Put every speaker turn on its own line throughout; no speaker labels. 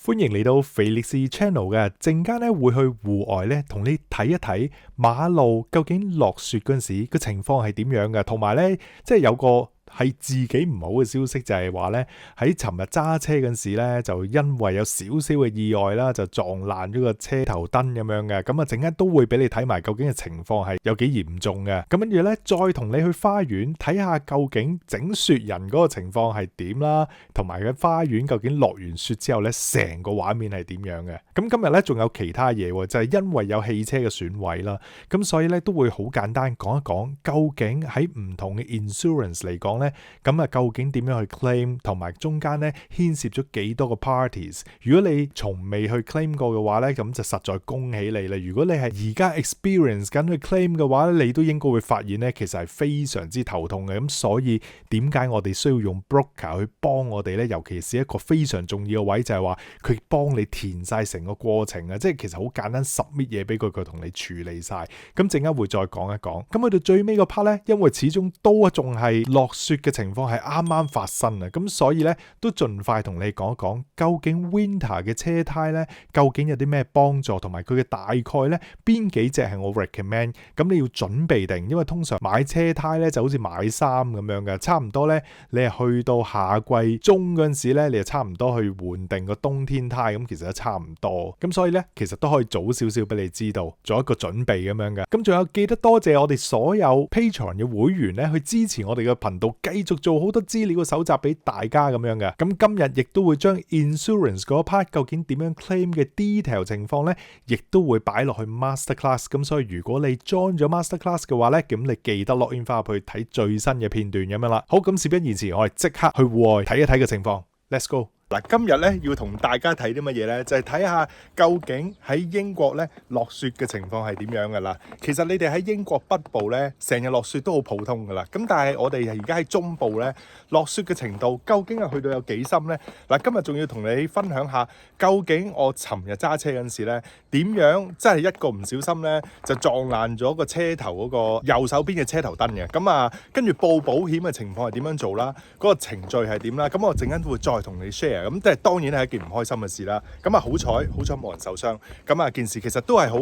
歡迎嚟到肥力士 channel 嘅，陣間咧會去戶外咧同你睇一睇馬路究竟落雪嗰陣時個情況係點樣嘅，同埋咧即係有個係自己唔好嘅消息，就係話咧喺尋日揸車嗰陣時咧就因為有少少嘅意外啦，就撞爛咗個車頭燈咁樣嘅。咁啊陣間都會俾你睇埋究竟嘅情況係有幾嚴重嘅。咁跟住咧再同你去花園睇下究竟整雪人嗰個情況係點啦，同埋嘅花園究竟落完雪之後咧成個畫面係點樣嘅。咁今日咧仲有其他嘢喎，就係因為有汽車嘅損毀啦，咁所以咧都會好簡單講一講究竟喺唔同嘅 insurance 嚟講咧，咁啊究竟點樣去 claim， 同埋中間咧牽涉咗幾多個 parties。如果你從未去 claim 過嘅話咧，咁就實在恭喜你啦。如果你係而家 experience 緊去 claim 嘅話咧，你都應該會發現咧其實係非常之頭痛嘅。咁所以點解我哋需要用 broker 去幫我哋咧？尤其是一個非常重要嘅位就係話佢幫你填晒成個過程啊，即係其實好簡單，submit嘢俾佢，佢同你處理晒。咁陣間會再講一講。咁去到最尾個 part 咧，因為始終都仲係落雪嘅情況係啱啱發生啊，咁所以咧都盡快同你講一講究竟 winter 嘅車胎咧究竟有啲咩幫助，同埋佢嘅大概咧邊幾隻係我 recommend。咁你要準備定，因為通常買車胎咧就好似買衫咁樣嘅，差唔多咧你係去到夏季中嗰陣時咧，你就差唔多去換定個冬天胎，咁其實都差唔多。咁所以咧其實都可以早少少俾你知道，做一個準備咁樣嘅。咁仲有記得多謝我哋所有 Patreon 嘅會員咧去支持我哋嘅頻道，繼續做好多資料嘅搜集俾大家咁樣嘅。咁今日亦都會將 insurance 嗰 part 究竟點樣 claim 嘅 detail 情況咧，亦都會擺落去 masterclass。咁所以如果你 join 咗 masterclass 嘅話咧，咁你記得 login 翻入去睇最新嘅片段咁樣啦。好，咁事不宜遲，我哋即刻去戶外睇一睇嘅情況。Let's go。嗱，今日咧要同大家睇啲乜嘢咧？就係睇下究竟喺英國咧落雪嘅情況係點樣噶啦。其實你哋喺英國北部咧成日落雪都好普通噶啦。咁但係我哋而家喺中部咧落雪嘅程度究竟係去到有幾深咧？嗱，今日仲要同你分享下究竟我尋日揸車嗰陣時咧點樣真係一個唔小心咧就撞爛咗個車頭嗰個右手邊嘅車頭燈嘅。咁啊，跟住報保險嘅情況係點樣做啦？嗰個程序係點啦？咁我陣間會再同你 share。咁即係當然係一件唔開心嘅事啦。咁啊好彩冇人受傷。咁啊件事其實都係好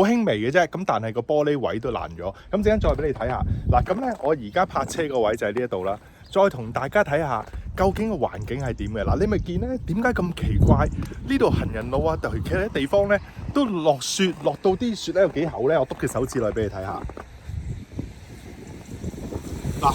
輕微嘅啫。咁但係個玻璃位都爛咗。咁陣間再俾你睇下。嗱，咁咧我而家泊車個位就喺呢一度啦。再同大家睇下究竟個環境係點嘅。嗱，你咪見咧點解咁奇怪？呢度行人路啊，特別其他地方咧都落雪，落到啲雪咧有幾厚咧？我篤隻手指落去俾你睇下。嗱，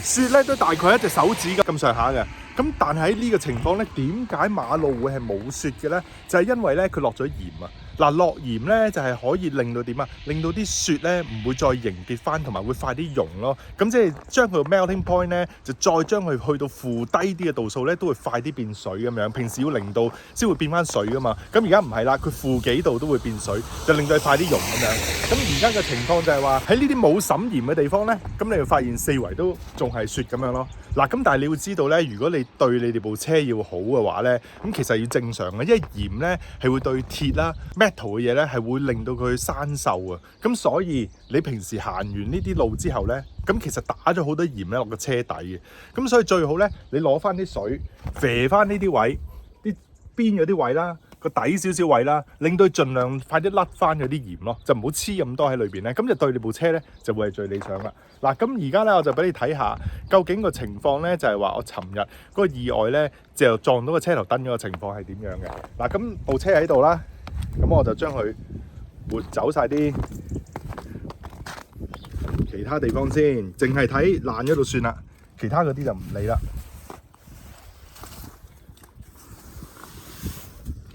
雪咧都大概一隻手指咁上下嘅。咁但係喺呢個情況咧，點解馬路會係冇雪嘅咧？就係因為咧佢落咗鹽啊！嗱，落鹽咧就係可以令到點啊？令到啲雪咧唔會再凝結翻，同埋會快啲溶咯。咁即係將佢個 melting point 咧，就再將佢去到負低啲嘅度數咧，都會快啲變水咁樣。平時要0度先會變翻水噶嘛。咁而家唔係啦，佢負幾度都會變水，就令到佢快啲溶咁樣。咁而家嘅情況就係話喺呢啲冇滲鹽嘅地方咧，咁你會發現四圍都仲係雪咁樣咯。嗱，咁但係你要知道咧，如果你對你哋部車要好嘅話咧，咁其實要正常嘅，因為鹽咧係會對鐵啦、metal 嘅嘢咧係會令到佢生鏽啊。咁所以你平時行完呢啲路之後咧，咁其實打咗好多鹽咧落個車底嘅。咁所以最好咧，你攞翻啲水啡翻呢啲位，啲邊嗰啲位啦，個底少少位啦，令到佢盡量快啲甩翻嗰啲鹽咯，就唔好黐咁多喺裏邊咧。咁就對你部車咧就會係最理想啦。嗱，咁而家咧我就俾你睇下究竟個情況咧，就係話我尋日嗰個意外咧就撞到個車頭燈嗰個情況係點樣嘅。嗱，咁部車喺度啦，咁我就將佢撥走晒啲其他地方先，淨係睇爛咗度算啦，其他嗰啲就唔理啦。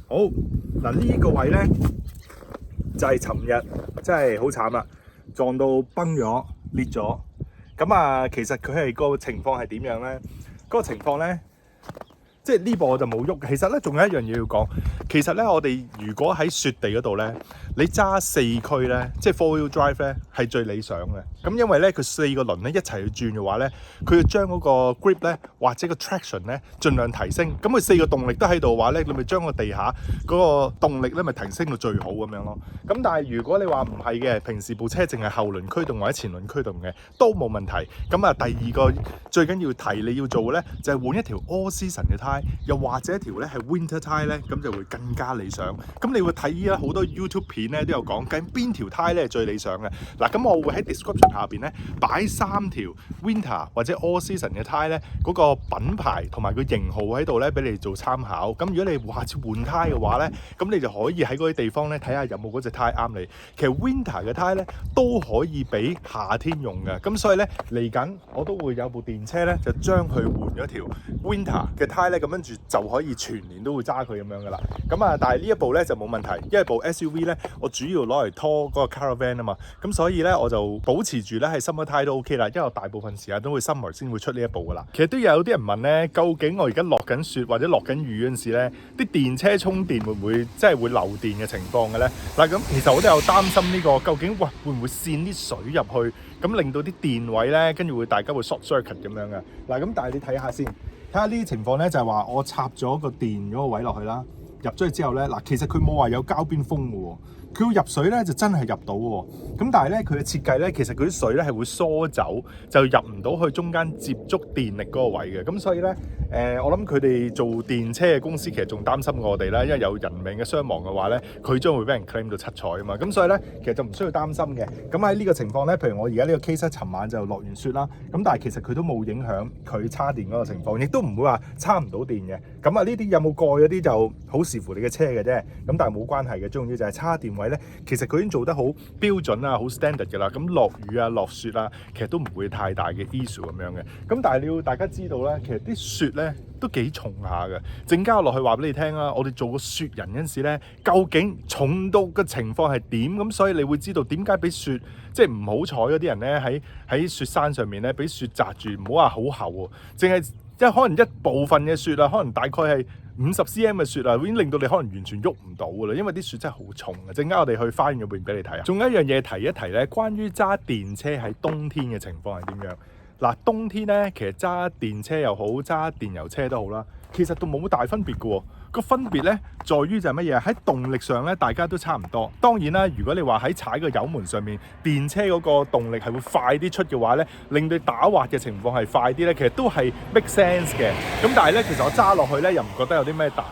好，嗱，呢個位咧就係尋日真係好慘啦，撞到崩咗裂咗。咁啊，其實佢係個情況係點樣咧？嗰個情況咧，即係呢部我就冇喐。其實咧，仲有一樣嘢要講。其實咧，我哋如果喺雪地嗰度咧，你揸4驅咧，即係 four wheel drive 咧，係最理想嘅。咁因為咧，佢4個輪咧一齊去轉嘅話咧，佢要將嗰個 grip 咧或者個 traction 咧盡量提升。咁佢4個動力都喺度嘅話咧，你咪將個地下嗰個動力咧咪提升到最好咁樣咯。咁但係如果你話唔係嘅，平時部車淨係後輪驅動或者前輪驅動嘅都冇問題。咁啊，第二個最緊要提你要做嘅咧，就係換一條 all season 嘅胎。胎，又或者一條咧係 winter 胎咧，咁就會更加理想。咁你會睇好多 YouTube 片咧都有講緊邊條胎咧係最理想嘅。嗱，咁我會喺 description 下邊咧擺3條 winter 或者 all season 嘅胎咧，嗰個品牌同埋個型號喺度咧俾你做參考。咁如果你下次換胎嘅話咧，咁你就可以喺嗰啲地方咧睇下有冇嗰隻胎啱你。其實 winter 嘅胎咧都可以俾夏天用嘅。咁所以咧嚟緊我都會有部電車咧，就將佢換咗條 winter 嘅胎咧，咁跟住就可以全年都會揸佢咁樣噶啦。咁啊，但係呢一部咧就冇問題，因為部 SUV 咧我主要攞嚟拖嗰個 caravan 啊嘛。咁所以咧我就保持住咧係 summer 胎都 OK 啦，因為我大部分時間都會 summer 先會出呢一部噶啦。其實都有啲人問咧，究竟我而家落緊雪或者落緊雨嗰陣時咧，啲電車充電會唔會即係會漏電嘅情況嘅咧？嗱，咁其實我都有擔心呢個，究竟會唔會滲啲水入去，咁令到啲電位咧跟住會大家會 short circuit 咁樣嘅。嗱，咁但係你睇下先，睇下呢啲情況咧，就係話我插咗個電嗰個位落去啦，入咗去之後咧，嗱，其實佢冇話有膠邊風嘅喎。佢要入水咧就真係入到喎，咁但係咧佢嘅設計咧，其實佢啲水咧係會疏走，就入唔到去中間接觸電力嗰個位嘅。咁所以咧我諗佢哋做電車嘅公司其實仲擔心過我哋啦，因為有人命嘅傷亡嘅話咧，佢將會俾人 claim 到七彩啊嘛。咁所以咧其實就唔需要擔心嘅。咁喺呢個情況咧，譬如我而家呢個 case 尋晚就落完雪啦，咁但係其實佢都冇影響佢叉電嗰個情況，亦都唔會話叉唔到電嘅。咁啊呢啲有冇蓋嗰啲就好視乎你嘅車嘅啫。咁但係冇關係嘅，最重要就係叉電位咧，其實佢已經做得好標準啊，好 standard 㗎啦。咁落雨啊、落雪啊，其實都唔會太大嘅 issue 咁樣嘅。咁但係你要大家知道咧，其實啲雪咧都幾重下嘅。陣間落去話俾你聽啦，我哋做個雪人嗰陣時咧，究竟重到嘅情況係點？咁所以你會知道點解俾雪即係唔好彩嗰啲人咧喺雪山上面咧俾雪擲住，唔好話好厚喎，淨係可能一部分嘅雪啊，可能大概係50cm 嘅雪啊，已經令到你可能完全喐唔到噶啦，因為啲雪真係好重啊！陣間我哋去花園入邊俾你睇啊。仲有一樣嘢提一提咧，關於揸電車喺冬天嘅情況係點樣？嗱，冬天咧其實揸電車又好，揸電油車都好啦，其實都冇大分別嘅喎。個分別咧，在於就係乜嘢？喺動力上咧，大家都差唔多。當然啦，如果你話喺踩個油門上面，電車嗰個動力係會快啲出嘅話咧，令你打滑嘅情況係快啲咧，其實都係 make sense 嘅。咁但係咧，其實我揸落去咧，又唔覺得有啲咩大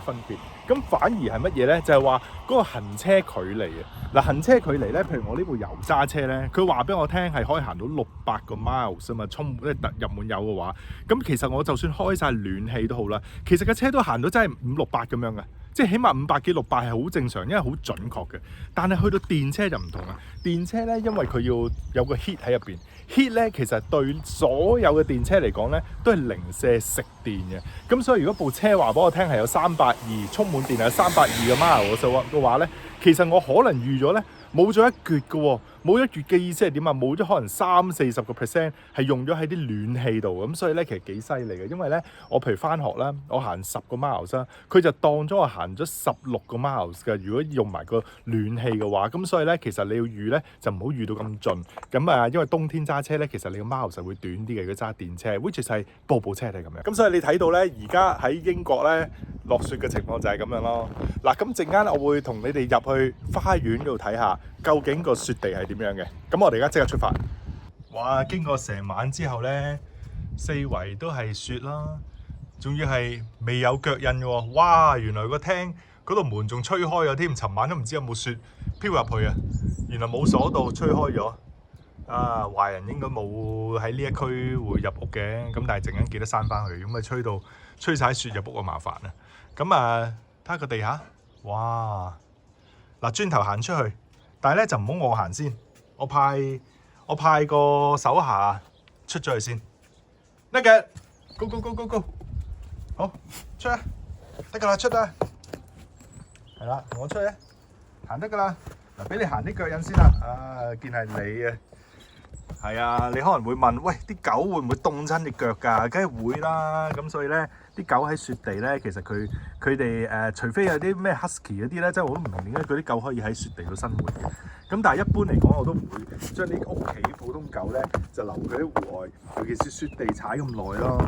分別。咁反而係乜嘢咧？就係話嗰個行車距離啊！嗱，行車距離咧，譬如我呢部油渣車咧，佢話俾我聽係可以行到600個 miles 啊嘛，即係入滿油嘅話，咁其實我就算開晒暖氣都好啦，其實架車都行到真係500-600咁樣嘅，即係起碼500幾600係好正常，因為好準確嘅。但係去到電車就唔同啦，電車咧因為佢要有個 heat 喺入邊。heat 咧其實對所有嘅電車嚟講咧都係零舍食電嘅，咁所以如果部車話俾我聽係有320充滿電係320嘅 mile 嘅話咧，其實我可能預咗咧冇咗一橛嘅喎，冇一橛嘅意思係點啊？冇咗可能30-40% 係用咗喺啲暖氣度，咁所以咧其實幾犀利嘅，因為咧我譬如翻學啦，我行10個 miles 啦，佢就當咗我行咗16個 miles 嘅。如果用埋個暖氣嘅話，咁所以咧其實你要預咧就唔好預到咁盡，咁啊因為冬天揸車咧其實你個 miles 就會短啲嘅，如果揸電車 which 係部車都係咁樣。咁所以你睇到咧而家喺英國咧落雪嘅情況就係咁樣咯。嗱，咁陣間我會同你哋入去花園嗰度睇下究竟個雪地係點樣嘅。咁我哋而家即刻出發。哇！經過成晚之後咧，四圍都係雪啦，仲要係未有腳印嘅喎。哇！原來個廳嗰度門仲吹開咗添，尋晚都唔知有冇雪飄入去啊。原來冇鎖到，吹開咗。啊！壞人應該冇喺呢一區會入屋嘅，咁但係陣間記得閂翻去，咁啊吹晒雪入屋啊，麻煩啊！咁啊，睇下個地下，哇！嗱，轉頭行出去，但係咧就唔好我行先，我派個手下出咗去先。得嘅 ，go go go go go， 好出啊，得㗎啦，出啊，係啦，同我出啊，行得㗎啦。嗱，俾你行啲腳印先啦。啊，見係你啊！係啊，你可能會問，喂，啲狗會唔會凍親隻腳㗎？梗係會啦。咁所以咧，啲狗喺雪地咧，其實佢哋除非有啲咩 husky 嗰啲咧，即係我都唔明點解嗰啲狗可以喺雪地度生活嘅。咁但係一般嚟講，我都唔會將啲屋企普通狗咧就留佢喺戶外，尤其是雪地踩咁耐咯，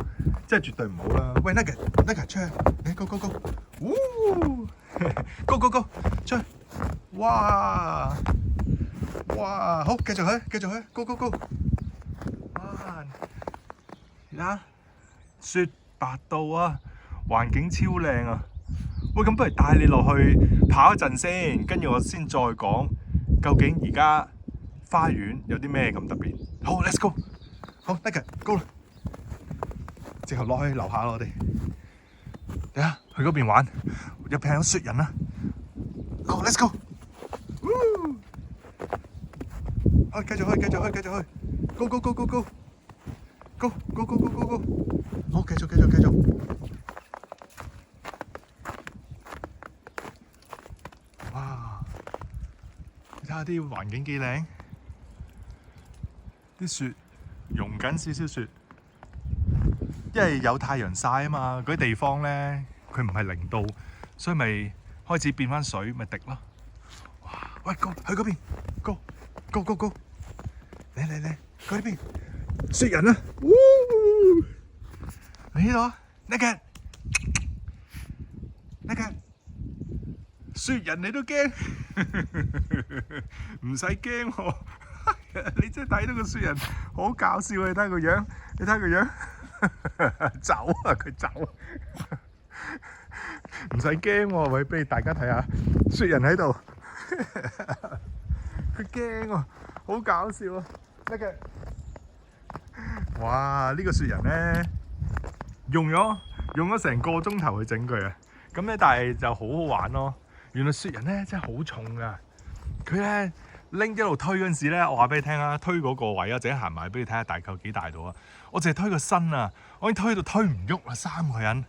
即係絕對唔好啦。喂 Nugget 出去，你 go go go， go go go 出去，哇！哇，好，繼續去 ，go go go！ 哇，而家雪白到啊！環境超靚啊！喂，咁不如帶你落去跑一陣先，跟住我先再講究竟而家花園有啲咩咁特別。好 ，Let's go！ 好 ，Nick，Go 啦！直頭落去樓下咯，我哋嚟啊，去嗰邊玩，入邊有雪人啊！好 ，Let's go！ 好，繼續去 ，Go Go Go Go Go！Go Go Go Go Go Go！ 好，繼續。哇！你睇下啲環境幾靚，啲雪溶緊少少雪，因為有太陽曬啊嘛，嗰啲地方咧佢唔係0度，所以咪開始變翻水，咪滴咯。哇！喂，Go去嗰邊 ，Go！ 嚟，去呢邊，雪人啊！嚟呢度啊 ，Nick，雪人你都驚？唔使驚喎，你真係睇到個雪人好搞笑啊！你睇個樣，走啊佢走，唔使驚喎，喂，俾大家睇下雪人喺度，佢驚喎，好搞笑啊！哇！呢個雪人咧用咗成個鐘頭去整佢啊，咁咧但係就好好玩咯。原來雪人咧真係好重噶，佢咧拎一路推嗰陣時咧，我話俾你聽啊，推嗰個位啊，陣間行埋俾你睇下大概幾大度啊！我淨係推個身啊，我已經推到推唔喐啦，3個人。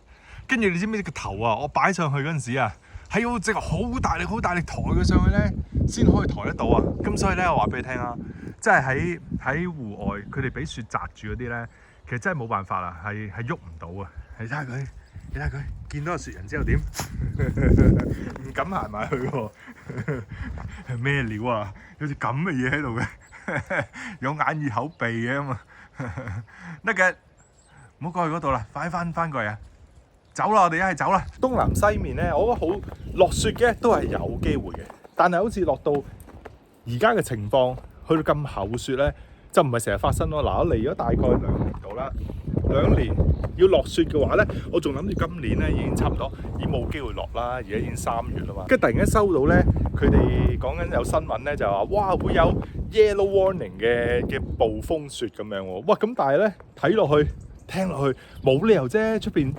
跟住你知唔知個頭啊？我擺上去嗰陣時啊，係要直好大力抬佢上去咧，先可以抬得到啊！咁所以咧，我話俾你聽啊，即係喺戶外，佢哋俾雪擲住嗰啲咧，其實真係冇辦法啦，係喐唔到啊！你睇下佢，見到個雪人之後點？唔敢行埋去喎，係咩料啊？有隻咁嘅嘢喺度嘅，有眼耳口鼻嘅嘛。得嘅，唔好過去嗰度啦，快翻過嚟啊！走啦，我哋一係走啦。東南西面咧，我覺得好落雪嘅都係有機會嘅，但係好似落到而家嘅情況，去到咁厚雪咧，就唔係成日發生咯。嗱，我嚟咗大概2年度啦，2年要落雪嘅話咧，我仲諗住今年咧已經差唔多已經冇機會落啦。而家已經3月啦嘛，跟住突然間收到咧，佢哋講緊有新聞咧就話，哇會有 yellow warning 嘅暴風雪咁樣喎。哇咁但係咧睇落去聽落去冇理由啫，出邊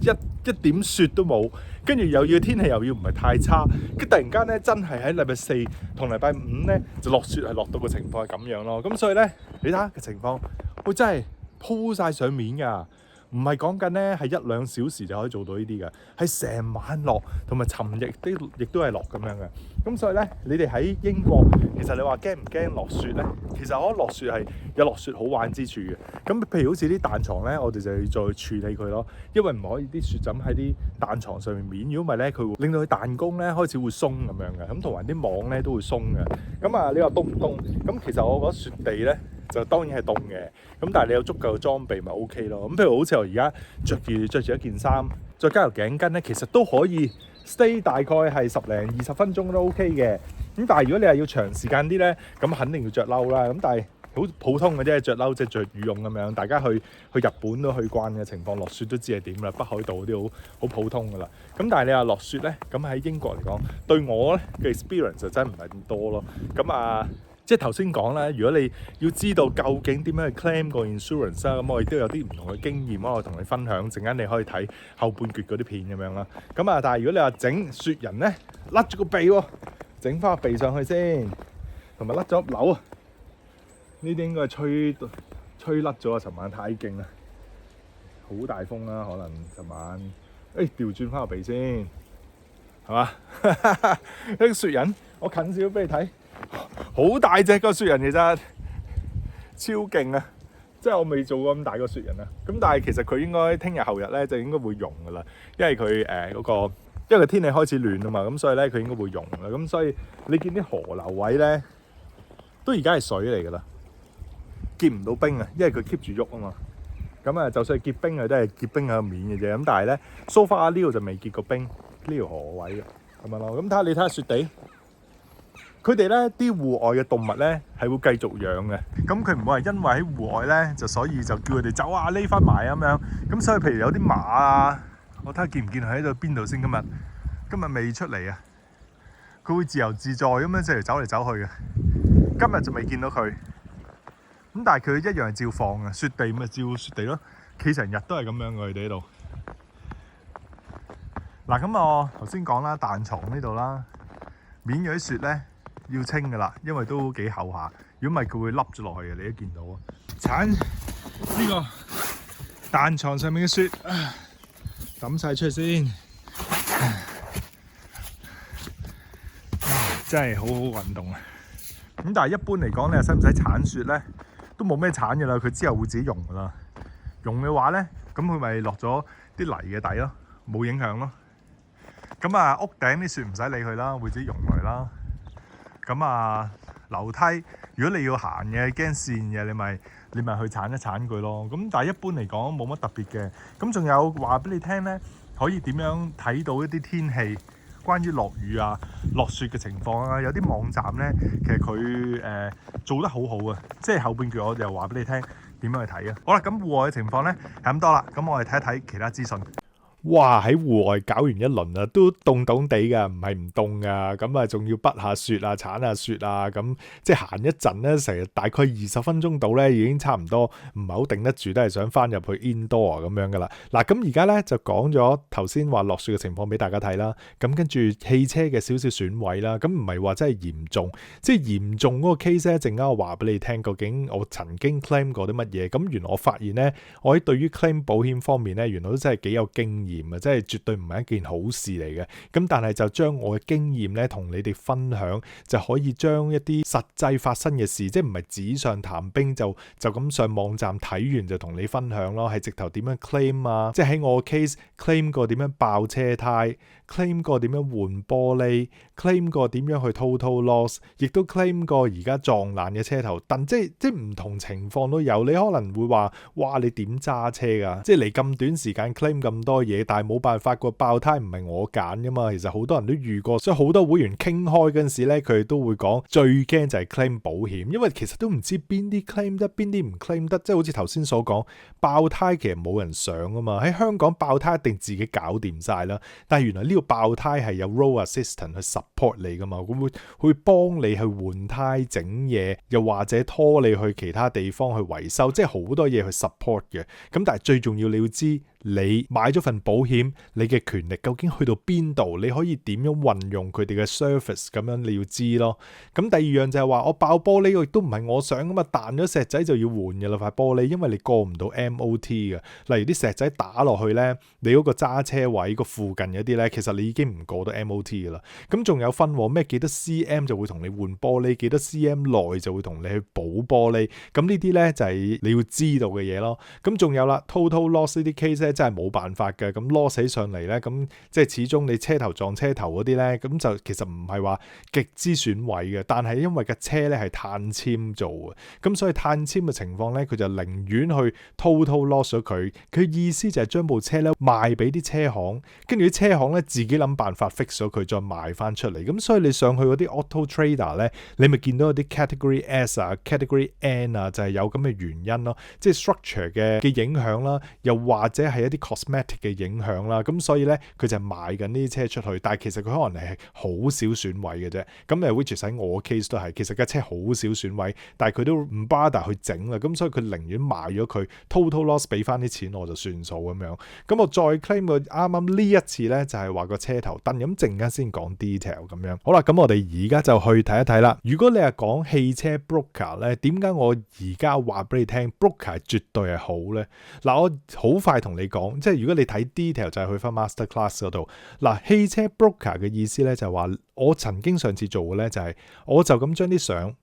一點雪都冇，跟住又要天氣又要唔係太差，跟突然間咧真係喺禮拜4同禮拜5咧就落雪，係落到個情況係咁樣咯。咁所以咧你睇下個情況，會真係鋪晒上面㗎。唔係講緊咧係1-2小時就可以做到呢啲嘅，係成晚落，同埋尋日亦都係落咁樣嘅。咁所以咧，你哋喺英國，其實你話驚唔驚落雪咧？其實我覺得落雪係有落雪好玩之處嘅。咁譬如好似啲彈床咧，我哋就要再處理佢咯，因為唔可以啲雪枕喺啲彈床上面，如果唔係咧，佢會令到佢彈弓咧開始會鬆咁樣嘅。咁同埋啲網咧都會鬆嘅。咁啊，你話凍唔凍？咁其實我覺得雪地咧，就當然係凍嘅，咁但係你有足夠嘅裝備咪 OK 咯。咁譬如好似我而家着住一件衫，再加條頸巾咧，其實都可以 stay 大概係10-20分鐘都 OK 嘅。咁但係如果你係要長時間啲咧，咁肯定要着褸啦。咁但係好普通嘅啫，着褸即係着羽絨咁樣。大家去日本都去慣嘅情況，落雪都知係點啦。北海道嗰啲好普通噶啦。咁但係你話落雪咧，咁喺英國嚟講，對我咧嘅 experience 就真係唔係咁多咯。咁啊〜即係頭先講啦，如果你要知道究竟點樣去 claim 個 insurance 啦，咁我亦都有啲唔同嘅經驗，我同你分享。陣間你可以睇後半橛嗰啲片咁樣啦。咁啊，但係如果你話整雪人咧，甩咗個鼻喎，整翻個鼻上去先，同埋甩咗粒鈕啊！呢啲應該係吹甩咗啊！尋晚太勁啦，好大風啦，可能尋晚調轉翻個鼻先，係嘛？呢個雪人，我近少少俾你睇。好大隻個雪人，其實超勁啊！即係我未做過咁大個雪人啊。咁但係其實佢應該聽日後日咧就應該會溶噶啦，因為佢因為天氣開始暖啊嘛，咁所以咧佢應該會溶啦。咁所以你見啲河流位咧都而家係水嚟噶啦，結唔到冰啊，因為佢 keep 住喐啊嘛。咁啊，就算係結冰啊，都係結冰喺個面嘅啫。咁但係咧，so far呢度就未結過冰，呢條河位嘅咁樣咯。咁睇下雪地。佢哋咧啲戶外嘅動物咧係會繼續養嘅，咁佢唔會係因為喺戶外咧就所以就叫佢哋走啊匿翻埋咁樣，咁所以譬如有啲馬啊，我睇下見唔見佢喺度邊度先。今日未出嚟啊！佢會自由自在咁樣即係走嚟走去嘅。今日就未見到佢。咁但係佢一樣係照放嘅，雪地咪照雪地咯，企成日都係咁樣嘅佢哋喺度。嗱，咁我頭先講啦，彈床呢度啦，面嗰啲雪咧要清噶啦，因為都幾厚下。如果唔係佢會凹咗落去嘅，你都見到啊。鏟呢個彈床上面嘅雪，抌晒出去先，真係好好運動啊！咁但係一般嚟講，你使唔使鏟雪咧？都冇咩鏟嘅啦，佢之後會自己溶噶啦。溶嘅話咧，咁佢咪落咗啲泥嘅底咯，冇影響咯。咁啊，屋頂啲雪唔使理佢啦，會自己溶落嚟啦。咁啊，樓梯如果你要行嘅，驚跣嘅，你咪去鏟一鏟佢咯。咁但係一般嚟講冇乜特別嘅。咁仲有話俾你聽咧，可以點樣睇到一啲天氣，關於落雨啊、落雪嘅情況啊。有啲網站咧，其實佢做得好好啊。即係後邊句我就話俾你聽點樣去睇啊。好啦，咁戶外嘅情況咧係咁多啦。咁我哋睇一睇其他資訊。哇！喺戶外搞完一輪啊，都凍凍地㗎，唔係唔凍㗎。咁啊，仲要滗下雪啊、鏟下雪啊，咁即係行一陣咧，成日大概20分鐘到咧，已經差唔多唔係好頂得住，都係想翻入去 indoor 咁樣㗎啦。嗱，咁而家咧就講咗頭先話落雪嘅情況俾大家睇啦。咁跟住汽車嘅少少損毀啦，咁唔係話真係嚴重，即係嚴重嗰個 case 咧，陣間我話俾你聽，究竟我曾經 claim 過啲乜嘢？咁原來我發現咧，我喺對於 claim 保險方面咧，原來都真係幾有經驗。即係絕對唔係一件好事嚟嘅，咁但係就將我嘅經驗咧同你哋分享，就可以將一啲實際發生嘅事，即係唔係紙上談兵，就咁上網站睇完就同你分享咯，係直頭點樣 claim 啊，即係喺我嘅 case claim 過點樣爆車胎，claim 過點樣換玻璃，claim 過點樣去 total loss， 亦都 claim 過而家撞爛嘅車頭燈，即係唔同情況都有。你可能會話，哇，你點揸車㗎？即係嚟咁短時間 claim 咁多嘢，但係冇辦法，個爆胎唔係我揀㗎嘛。其實好多人都遇過，所以好多會員傾開嗰陣時咧，佢哋都會講最驚就係 claim 保險，因為其實都唔知邊啲 claim 得，邊啲唔 claim 得。即係好似頭先所講，爆胎其實冇人想啊嘛。喺香港爆胎一定自己搞掂晒啦，但係原來呢個爆胎係有 road assistant 去 support 你㗎嘛，會幫你去換胎整嘢，又或者拖你去其他地方去維修，即係好多嘢去 support 嘅。咁但係最重要你要知。你買咗份保險，你嘅權力究竟去到邊度？你可以點樣運用佢哋嘅 service 咁樣你要知咯。咁第二樣就係話我爆玻璃，亦都唔係我想咁啊，彈咗石仔就要換嘅啦塊玻璃，因為你過唔到 MOT 嘅。例如啲石仔打落去咧，你嗰個揸車位個附近嗰啲咧，其實你已經唔過到 MOT 嘅啦。咁仲有分咩幾多 cm 就會同你換玻璃，幾多 cm 內就會同你去補玻璃。咁呢啲咧就係你要知道嘅嘢咯。咁仲有啦 ，total loss 呢啲 case 真係冇辦法嘅，咁攞起上嚟咧，咁即係始終你車頭撞車頭嗰啲咧，咁就其實唔係話極之損毀嘅，但係因為架車咧係碳纖做嘅，咁所以碳纖嘅情況咧，佢就寧願去 total loss 咗佢。佢意思就係將部車咧賣俾啲車行，跟住啲車行咧自己諗辦法 fix 咗佢，再賣翻出嚟。咁所以你上去嗰啲 auto trader 咧，你咪見到有啲 category S 啊、category N 啊，就係有咁嘅原因咯，即係 structure 嘅影響啦，又或者係一啲 cosmetic 嘅影響啦，咁所以咧佢就賣緊呢啲車出去，但係其實佢可能係好少損毀嘅啫。咁which 喺我 case 都係，其實架車好少損毀，但係佢都唔 bother 去整啦，咁所以佢寧願賣咗佢 total loss 俾翻啲錢我就算數咁樣。咁我再 claim 個啱啱呢一次咧就係話個車頭燈，咁陣間先講 detail 咁樣。好啦，咁我哋而家就去睇一睇啦。如果你係講汽車 broker 咧，點解我而家話俾你聽 broker 絕對係好咧？嗱，我好快同你講，即係如果你睇 detail 就係去翻 master class 嗰度。嗱，汽車 broker 嘅意思咧就係話，我曾經上次做嘅咧就係，我就咁將啲相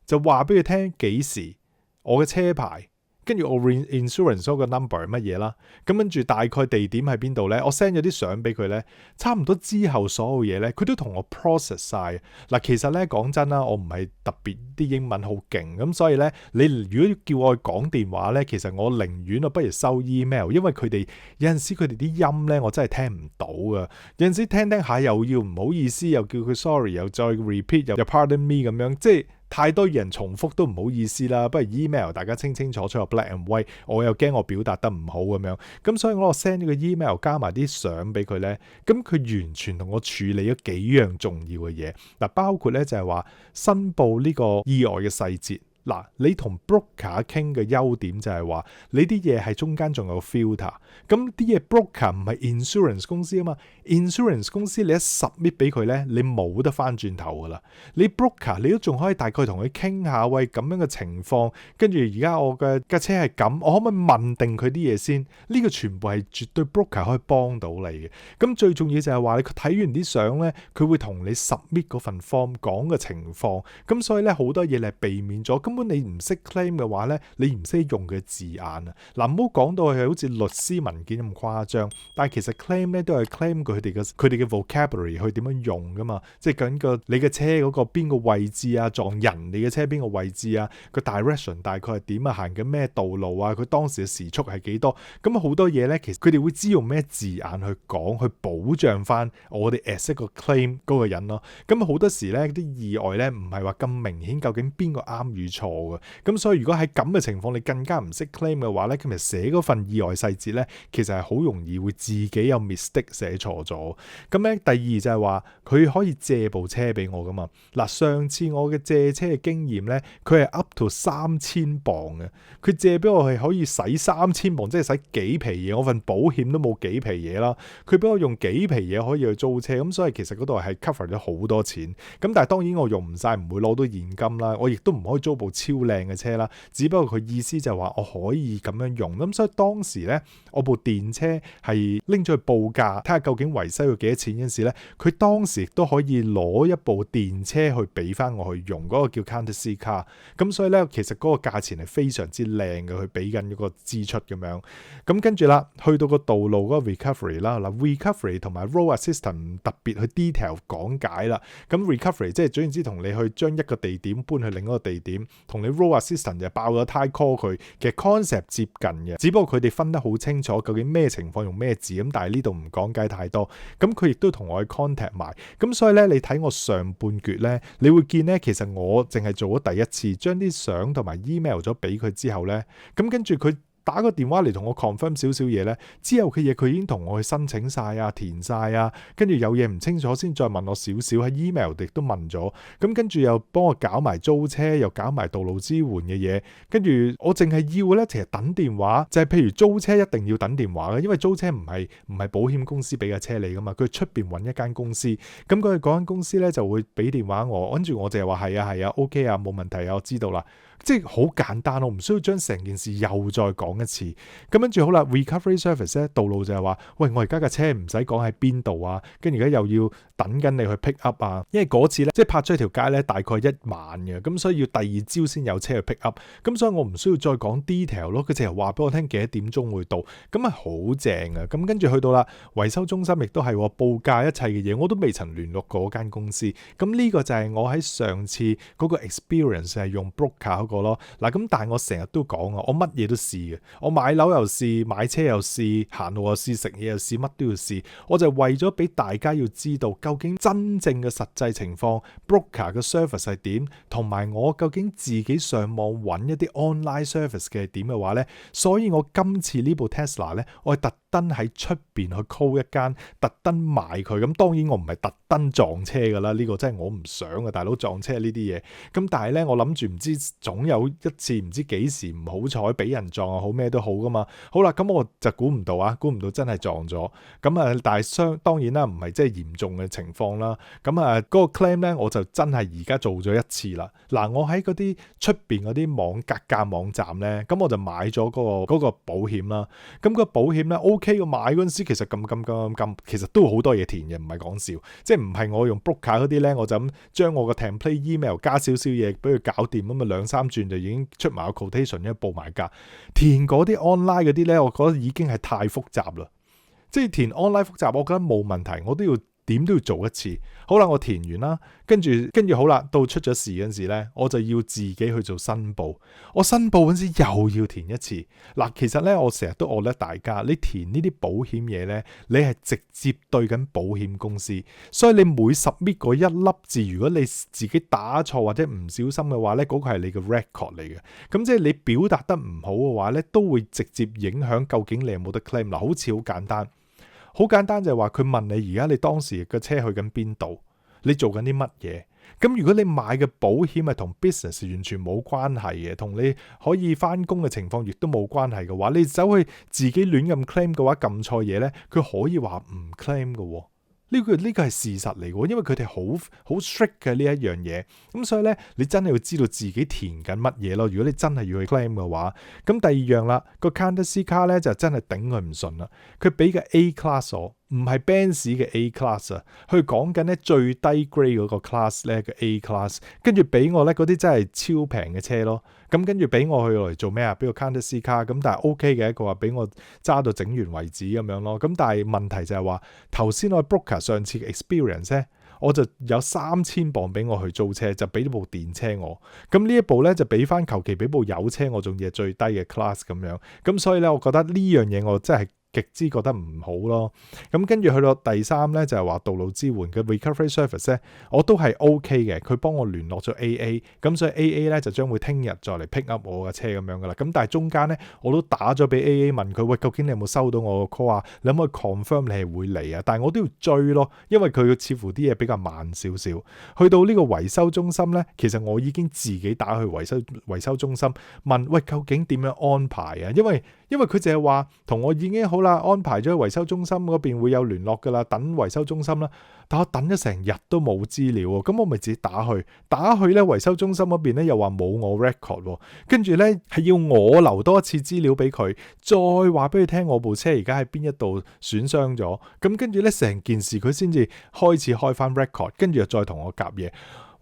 就話俾佢聽幾時我嘅車牌。跟住我 insurance 嗰個 number 係乜嘢啦，咁跟住大概地點喺邊度咧，我 send 咗啲相俾佢咧，差唔多之後所有嘢咧，佢都同我 process 晒。嗱，其實咧講真啦，我唔係特別啲英文好勁，咁所以咧，你如果叫我去講電話咧，其實我寧願不如收 email，因為佢哋有陣時佢哋啲音咧，我真係聽唔到噶，有陣時聽下又要唔好意思，又叫佢 sorry，又再 repeat，又 pardon me 咁樣，即係太多人重複都唔好意思啦，不如 email 大家清清楚楚 black and white， 我又驚我表達得唔好咁樣，咁所以我 send 咗個 email 加埋啲相俾佢咧，咁佢完全同我處理咗幾樣重要嘅嘢，嗱包括咧就係話申報呢個意外嘅細節。嗱，你同 broker 傾嘅優點就係話，你啲嘢係中間仲有 filter， 咁啲嘢 broker 唔係 insurance 公司啊嘛 ，insurance 公司你一 submit 俾佢咧，你冇得翻轉頭噶啦。你 broker 你都仲可以大概同佢傾下，喂咁樣嘅情況，跟住而家我嘅架車係咁，我可唔可以問定佢啲嘢先？呢個全部係絕對 broker 可以幫到你嘅。咁最重要就係話，你睇完啲相咧，佢會同你 submit 嗰份 form 講嘅情況，咁所以咧好多嘢你係避免咗。根本你唔識 claim 嘅話咧，你唔識用嘅字眼啊！嗱，唔好講到係好似律師文件咁誇張，但係其實 claim 咧都係 claim 佢哋嘅 vocabulary 去點樣用噶嘛，即係究竟你嘅車嗰個邊個位置啊，撞人你嘅車邊個位置啊，個 direction 大概係點啊，行緊咩道路啊，佢當時嘅時速係幾多，咁好多嘢咧，其實佢哋會知用咩字眼去講，去保障翻我哋 as 一個 claim 嗰個人咯。咁好多時咧啲意外咧唔係話咁明顯，究竟邊個啱與錯。咁所以如果喺咁嘅情況，你更加唔識 claim 嘅話咧，咁咪寫嗰份意外細節咧，其實係好容易會自己有 mistake 寫錯咗。咁咧第二就係話佢可以借部車俾我噶嘛。嗱，上次我嘅借車嘅經驗咧，佢係 up to 3000磅嘅，佢借俾我係可以使3000磅，即係使幾皮嘢，我份保險都冇幾皮嘢啦。佢俾我用幾皮嘢可以去租車，咁所以其實嗰度係 cover 咗好多錢。咁但係當然我用唔晒，唔會攞到現金啦，我亦都唔可以租部超靚嘅車啦，只不過佢意思就係話我可以咁樣用，咁所以當時咧我部電車係拎咗去報價，睇下究竟維修要幾多錢嗰陣時咧，佢當時亦都可以攞一部電車去俾翻我去用，嗰個叫 courtesy car， 咁所以咧其實嗰個價錢係非常之靚嘅，佢俾緊一個支出咁樣。咁跟住啦，去到個道路嗰個 recovery 啦，嗱 recovery 同埋 road assistant 特別去 detail 講解啦。咁 recovery 即係總言之同你去將一個地點搬去另一個地點，同你 road assistant 就爆咗胎 call 佢，其實 concept 接近嘅，只不過佢哋分得好清楚究竟咩情況用咩字，咁但係呢度唔講解太多。咁佢亦都同我去 contact 埋，咁所以咧你睇我上半橛咧，你會見咧其實我淨係做咗第一次，將啲相同埋 email 咗俾佢之後咧，咁跟住佢打個電話嚟同我 confirm 少少嘢咧，之後嘅嘢佢已經同我去申請晒啊、填晒啊，跟住有嘢唔清楚先再問我少少，喺 email 亦都問咗，咁跟住又幫我搞埋租車，又搞埋道路支援嘅嘢，跟住我淨係要咧，其實等電話就係譬如租車一定要等電話嘅，因為租車唔係保險公司俾嘅車你噶嘛，佢出邊揾一間公司，咁佢嗰間公司咧就會俾電話我，跟住我就係話係啊 OK 啊冇問題啊，我知道啦。即係好簡單，我唔需要將成件事又再講一次。咁跟住好啦 ，recovery service 咧，道路就係話，喂，我而家架車唔使講喺邊度啊，跟住而家又要等緊你去 pick up 啊。因為嗰次咧，即係泊咗條街咧，大概1晚嘅，咁所以要第二朝先有車去 pick up。咁所以我唔需要再講 detail 咯，佢淨係話俾我聽幾多點鐘會到，咁係好正啊。咁跟住去到啦，維修中心亦都係報價一切嘅嘢，我都未曾聯絡過嗰間公司。咁呢個就係我喺上次嗰個 experience 係用 broker 咯。嗱，咁但係我成日都講啊，我乜嘢都試嘅，我買樓又試，買車又試，行路又試，食嘢又試，乜都要試。我就為咗俾大家要知道究竟真正嘅實際情況 broker 嘅 service 係點，同埋我究竟自己上網揾一啲 online service 嘅係點嘅話呢。所以我今次呢部 Tesla 呢，我係特登喺出邊去 call 一間，特登買佢。咁當然我唔係特登撞車噶啦，呢個真係我唔想嘅，大佬撞車呢啲嘢。咁但係呢，我諗住唔知總有一次唔知幾時唔好彩俾人撞又好咩都好噶嘛。好啦，咁我就估唔到啊，估唔到真係撞咗。咁啊，但係當然啦，唔係即係嚴重嘅情況啦。咁啊，嗰個 claim 呢，我就真係而家做咗一次啦。嗱，我喺嗰啲出邊嗰啲格價網站呢，咁我就買咗嗰個保險啦。咁個保險呢 OK 嘅，買嗰陣時其實咁，其實都好多嘢填嘅，唔係講笑。即係唔係我用 broker 嗰啲呢，我就咁將我個 template email 加少少嘢俾佢搞掂，咁啊2-3轉就已經出埋個 quotation，一報埋價。填嗰啲 online 嗰啲呢，我覺得已經係太複雜啦。即係填 online 複雜，我覺得冇問題，我都要點都要做一次。好啦，我填完啦，跟住好啦，到出咗事嗰陣時咧，我就要自己去做申報。我申報嗰陣時又要填一次。嗱，其實咧我成日都覺得大家，你填呢啲保險嘢咧，你係直接對緊保險公司，所以你每submit嗰一粒字，如果你自己打錯或者唔小心嘅話咧，嗰個係你嘅 record 嚟嘅。咁即係你表達得唔好嘅話咧，都會直接影響究竟你有冇得 claim。嗱，好似好簡單。好簡單就係話佢問你而家你當時嘅車去緊邊度，你做緊啲乜嘢？咁如果你買嘅保險係同 business 完全冇關係嘅，同你可以翻工嘅情況亦都冇關係嘅話，你走去自己亂咁 claim 嘅話，撳錯嘢咧，佢可以話唔 claim 嘅。呢個係事實嚟嘅，因為佢哋好 strict 嘅呢一樣嘢，咁所以咧你真係要知道自己填緊乜嘢咯。如果你真係要去 claim 嘅話，咁第二樣啦，個 Courtesy Car 咧就真係頂佢唔順啦。佢俾嘅 A class 我，唔係 Benz 嘅 A class 啊，佢講緊咧最低 grade 嗰個 class 咧嘅 A class， 跟住俾我咧嗰啲真係超平嘅車咯。咁跟住俾我去嚟做咩啊？俾個 Courtesy Car，咁但係 OK 嘅，佢話俾我揸到整完為止咁樣咯。咁但係問題就係話頭先我 broker 上次嘅 experience 咧，我就有3000磅俾我去租車，就俾咗部電車我。咁呢一部咧就俾翻求其俾部油車我，仲要係最低嘅 class 咁樣。咁所以咧，我覺得呢樣嘢我真係極之覺得唔好咯。咁跟住去到第三咧就係話道路支援嘅 recovery service 咧，我都係 OK 嘅。佢幫我聯絡咗 AA， 咁所以 AA 咧就將會聽日再嚟 pick up 我嘅車咁樣噶啦。咁但係中間咧我都打咗俾 AA 問佢，喂，究竟你有冇收到我個 call 啊？你可唔可以 confirm 你係會嚟啊？但係我都要追咯，因為佢似乎啲嘢比較慢少少。去到呢個維修中心咧，其實我已經自己打去維修中心問，喂，究竟點樣安排啊？因為佢就係話同我已經好啦，安排咗去維修中心嗰邊會有聯絡噶啦，等維修中心啦。但我等咗成日都冇資料喎，咁我咪自己打去咧維修中心嗰邊咧又話冇我 record， 跟住咧係要我留多一次資料俾佢，再話俾佢聽我部車而家喺邊一度損傷咗，咁跟住咧成件事佢先至開始開翻 record， 跟住又再同我夾嘢。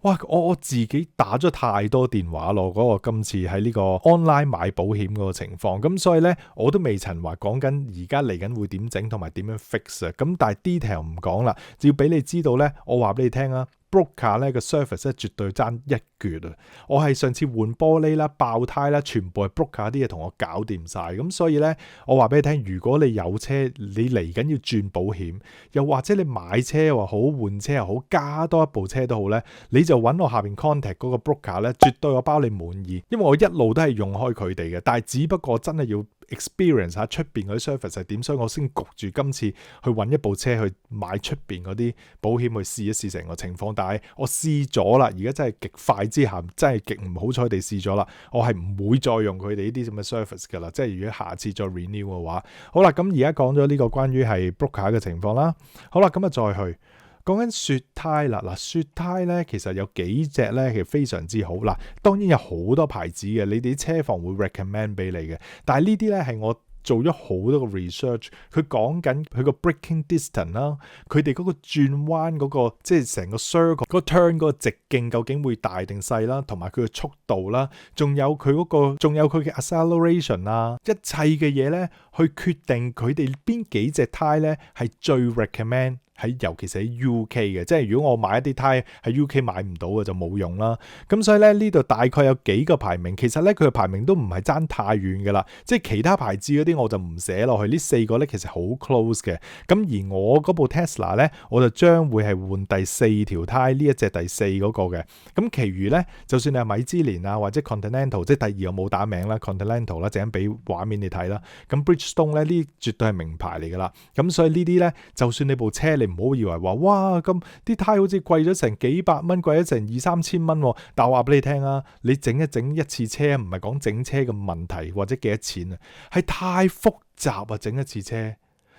哇！我自己打咗太多電話咯，嗰個今次喺呢個 online 買保險嗰個情況，咁所以咧我都未曾話講緊而家嚟緊會點整同埋點樣 fix 啊，咁但係 detail 唔講啦，只要俾你知道咧，我話俾你聽啊。broker 咧個 service 咧絕對爭一橛啊！我係上次換玻璃啦、爆胎啦，全部係 broker 啲嘢同我搞掂晒。咁所以咧，我話俾你聽，如果你有車，你嚟緊要轉保險，又或者你買車又好、換車又好、加多一部車都好咧，你就揾我下邊 contact 嗰個 broker 咧，絕對我包你滿意，因為我一路都係用開佢哋嘅，但係只不過真係要 experience 下出邊嗰啲 service 係點，所以我先焗住今次去揾一部車去買出邊嗰啲保險去試一試成個情況。但係我試咗啦，而家真係極快之下，真係極唔好彩地試咗啦。我係唔會再用佢哋呢啲咁嘅 service 噶啦，即係如果下次再 renew 嘅話，好啦，咁而家講咗呢個關於係 broker 嘅情況啦。好啦，咁啊再去講緊雪胎啦。嗱，雪胎咧其實有幾隻咧，其實非常之好。嗱，當然有好多牌子嘅，你哋啲車房會 recommend 俾你嘅，但係呢啲咧係我做咗好多個 research，佢講緊佢個 braking distance 啦，佢哋嗰個轉彎嗰個即係成個 circle 嗰個 turn 嗰個直徑究竟會大定細啦，同埋佢嘅速度啦，仲有佢嘅 acceleration 啊，一切嘅嘢咧，去決定佢哋邊幾隻胎咧係最 recommend。尤其是喺 UK 嘅，即係如果我買一啲胎喺 UK 買唔到嘅就冇用啦。咁所以咧呢度大概有幾個排名，其實咧佢嘅排名都唔係爭太遠嘅啦。即係其他牌子嗰啲我就唔寫落去，呢4個咧其實好 close 嘅。咁而我嗰部 Tesla 咧，我就將會係換第4條胎，呢一隻第4嗰個嘅。咁其餘咧，就算你係米芝蓮啊或者 Continental， 即係第2我冇打名啦 ，Continental 啦，陣間俾畫面你睇啦。咁 Bridgestone 咧呢絕對係名牌嚟噶啦。咁所以呢啲咧，就算你部車你唔好以為話哇咁啲胎好似貴咗成幾百蚊，貴咗成2-3千蚊。但我話俾你聽啊，你整一次車唔係講整車嘅問題或者幾多錢啊，係太複雜啊！整一次車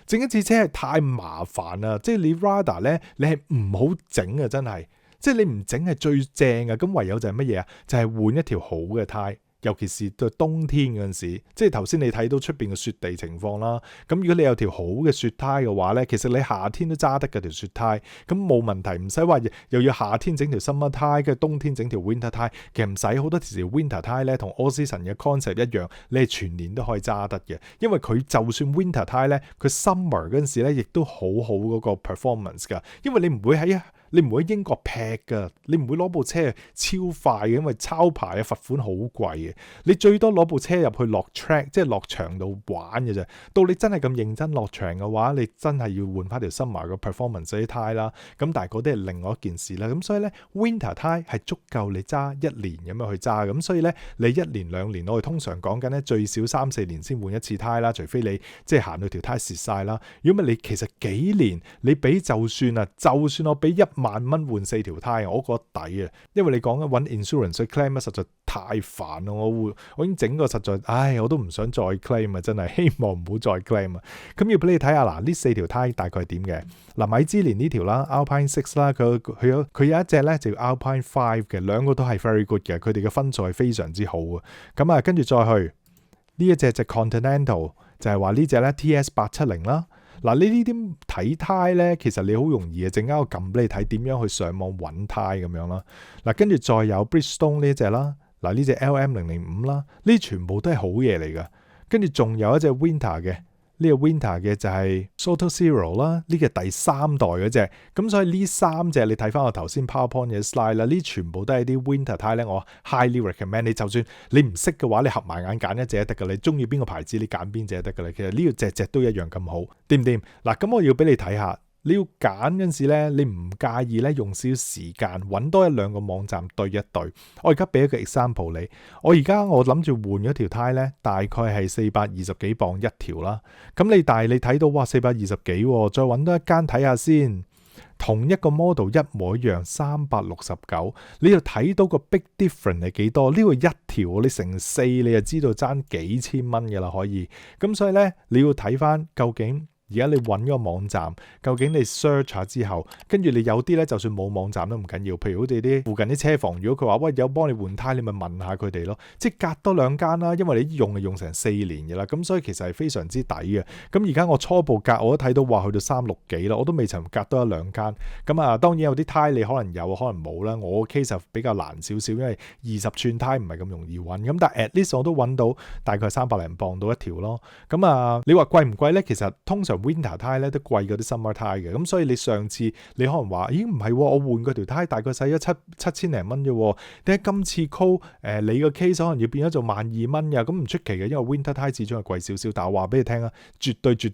係太麻煩啦。即係你 rather 咧，你係唔好整啊！真係，即係你唔整係最正啊。咁唯有就係乜嘢啊？就係換一條好嘅胎。尤其是到冬天嗰陣時，即係頭先你睇到出邊嘅雪地情況啦。咁如果你有條好嘅雪胎嘅話咧，其實你夏天都揸得嘅條雪胎，咁冇問題，唔使話又要夏天整條 summer 胎，跟住冬天整條 winter 胎，其實唔使。好多時 winter 胎咧同 all season 嘅 concept 一樣，你係全年都可以揸得嘅，因為佢就算 winter 胎咧，佢 summer 嗰陣時咧亦都好好嗰個 performance 噶，因為你唔會喺英國劈噶，你唔會攞部車超快嘅，因為抄牌啊罰款好貴嘅。你最多攞部車入去落 track， 即係落場度玩嘅啫。到你真係咁認真落場嘅話，你真係要換翻條 summer 嘅 performance 啲胎啦。咁但係嗰啲係另外一件事啦。咁所以咧 winter 胎係足夠你揸一年咁樣去揸。咁所以咧你一年兩年，我哋通常講緊咧最少3-4年先換一次胎啦。除非你即係行到條胎蝕晒啦。如果唔係你其實幾年你俾就算我俾1萬蚊換4條胎，我覺得抵啊！因為你講緊揾 insurance 去 claim 實在太煩啦，我已經整個實在，我都唔想再 claim 啊！真係希望唔好再 claim 啊！咁要俾你睇下嗱，呢4條胎大概係點嘅？嗱，米芝蓮呢條啦 ，Alpine 6啦，佢有一隻咧就叫 Alpine 5嘅，兩個都係 very good 嘅，佢哋嘅分數係非常之好啊！咁啊，跟住再去呢一隻就 Continental， 就係話呢隻咧 TS870啦。嗱，呢啲睇胎咧，其實你好容易啊，陣間我撳俾你睇點樣去上網揾胎咁樣啦。嗱，跟住再有 Bridgestone 呢隻啦，嗱呢隻 LM005啦，呢全部都係好嘢嚟噶。跟住仲有一隻 Winter 嘅，呢個 Winter 嘅就係 Soto Zero 啦，呢個第3代嗰隻。咁所以呢3隻你睇翻我頭先 PowerPoint 嘅 slide 啦，呢全部都係啲 Winter 胎咧，我 highly recommend。你就算你唔識嘅話，你合埋眼揀一隻都得噶。你中意邊個牌子，你揀邊隻得噶啦。其實呢個隻隻都一樣咁好，掂唔掂？嗱，咁我要俾你睇下。你要揀嗰陣時咧，你唔介意咧用少少時間揾多1-2個網站對一對。我而家俾一個 example 你，我諗住換咗條胎咧，大概係420幾磅一條啦。咁但係你睇到哇420幾，再揾多一間睇下先。同一個 model 一模一樣369，你要睇到個 big difference 係幾多？呢個一條你乘4，你就知道爭幾千蚊嘅啦，可以。咁所以咧，你要睇翻究竟。而家你揾個網站，究竟你 search 下之後，跟住你有啲咧，就算冇網站都唔緊要。譬如好似啲附近啲車房，如果佢話喂有幫你換胎，你咪問下佢哋咯。即係隔多2間啦，因為你用成4年嘅啦，咁所以其實係非常之抵嘅。咁而家我初步隔我都睇到話去到360幾啦，我都未曾隔多1-2間。咁啊，當然有啲胎你可能有，可能冇啦。我 case 比較難少少，因為20寸胎唔係咁容易揾。咁但係 at least 我都揾到大概300零磅到一條咯。咁啊，你話貴唔貴咧？其實通常Winter 胎咧都貴過啲 Summer 胎嘅，咁所以你上次你可能話，咦唔係，我換嗰條胎大概使咗七千零蚊啫，點解今次 call 你個 case 可能要變咗做12,000蚊呀？咁唔出奇嘅，因為 Winter 胎始終係貴少少，但係我話俾你聽啊，絕對係值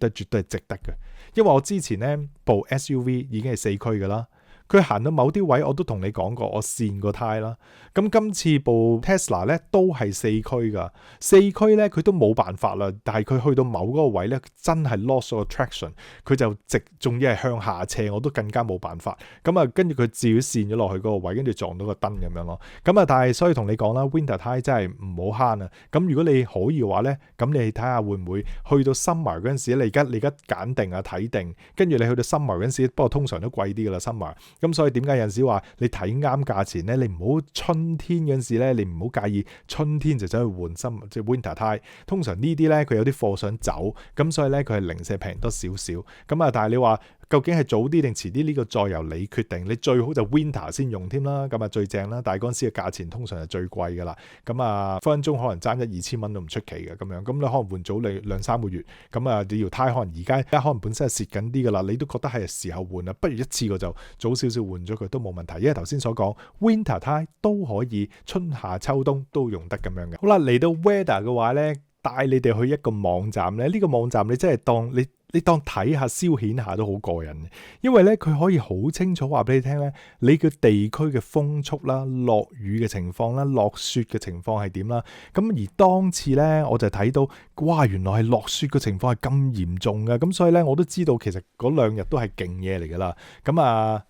得嘅，因為我之前咧部 SUV 已經係4驅噶啦。佢行到某啲位，我都同你講過，我跣個胎啦。咁今次部 Tesla 咧都係4驅噶，4驅咧佢都冇辦法啦。但係佢去到某嗰個位咧，真係 lost 咗 traction，佢就仲要係向下斜，我都更加冇辦法。咁啊，跟住佢自己跣咗落去嗰個位，跟住撞到個燈咁樣咯。咁啊，但係所以同你講啦 ，Winter 胎真係唔好慳啊。咁如果你可以嘅話咧，咁你睇下會唔會去到 Summer 嗰陣時，你而家揀定啊睇定，跟住你去到 Summer 嗰陣時，不過通常都貴啲噶啦 Summer。咁所以點解有陣時話你睇啱價錢咧？你唔好春天嗰陣時咧，你唔好介意春天就走去換即係 winter 胎。通常呢啲咧佢有啲貨想走，咁所以咧佢係零舍平多少少。咁啊，但係你話究竟係早啲定遲啲？呢個再由你決定。你最好就 winter 先用添啦，咁啊最正啦。但係嗰陣時嘅價錢通常係最貴噶啦。咁啊分分鐘可能爭1-2千蚊都唔出奇嘅咁樣。咁你可能換早你2-3個月。咁啊你條胎可能而家可能本身係蝕緊啲噶啦，你都覺得係時候換啦，不如一次過就早少少換咗佢都冇問題。因為頭先所講 winter 胎都可以春夏秋冬都用得咁樣嘅。好啦，嚟到 weather 嘅話咧，帶你哋去一個網站咧，呢個網站你真係當你當睇下消遣下都好過癮，因為咧佢可以好清楚話俾你聽咧，你嘅地區嘅風速啦、落雨嘅情況啦、落雪嘅情況係點啦。咁而當次咧，我就睇到哇，原來係落雪嘅情況係咁嚴重嘅，咁所以咧我都知道其實嗰2日都係勁嘢嚟噶啦。咁啊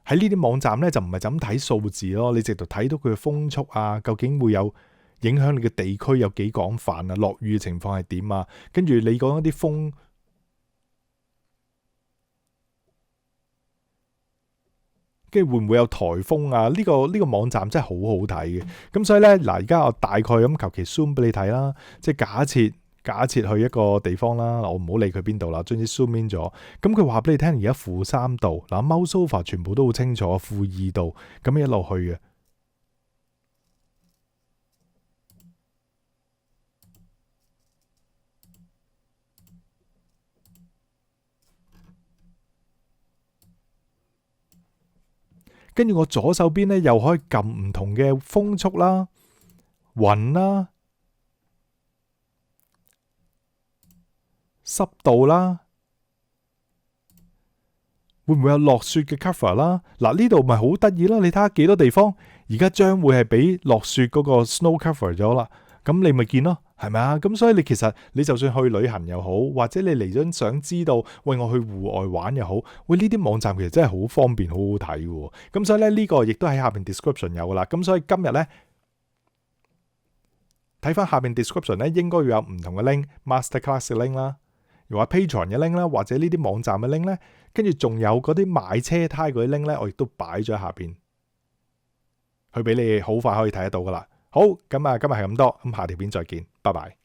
喺呢啲網站咧就唔係就咁睇數字咯，你直頭睇到佢嘅風速啊，究竟會有影響你嘅地區有幾廣泛啊，落雨嘅情況係點啊，跟住你講一啲風。跟住會唔會有颱風啊？呢個網站真係好好睇嘅。咁所以呢，嗱，而家我大概咁求其 zoom 俾你睇啦。即係假設去一個地方啦，我唔好理佢邊度啦，總之 zoom in 咗。咁佢話俾你聽，而家-3度。嗱，mouse over 全部都好清楚，-2度，咁一路去嘅。跟住我左手邊咧，又可以撳唔同嘅風速啦、雲啦、濕度啦，會唔會有落雪嘅 cover 啦？嗱，呢度咪好得意咯！你睇下幾多地方，而家將會係俾落雪嗰個 snow cover 咗啦。咁你咪見咯，係咪啊？咁所以你其實你就算去旅行又好，或者你嚟咗想知道，喂，我去戶外玩又好，喂，呢啲網站其實真係好方便，好好睇嘅。咁所以咧，呢個亦都喺下邊 description 有噶啦。咁所以今日咧，睇翻下邊 description 咧，應該要有唔同嘅 link，masterclass 嘅 link 啦，又話 Patreon 嘅 link 啦，或者呢啲網站嘅 link 咧，跟住仲有嗰啲買車胎嗰啲 link 咧，我亦都擺咗喺下邊，去俾你好快可以睇得到噶啦。好，咁啊，今日係咁多，咁下條片再見，拜拜。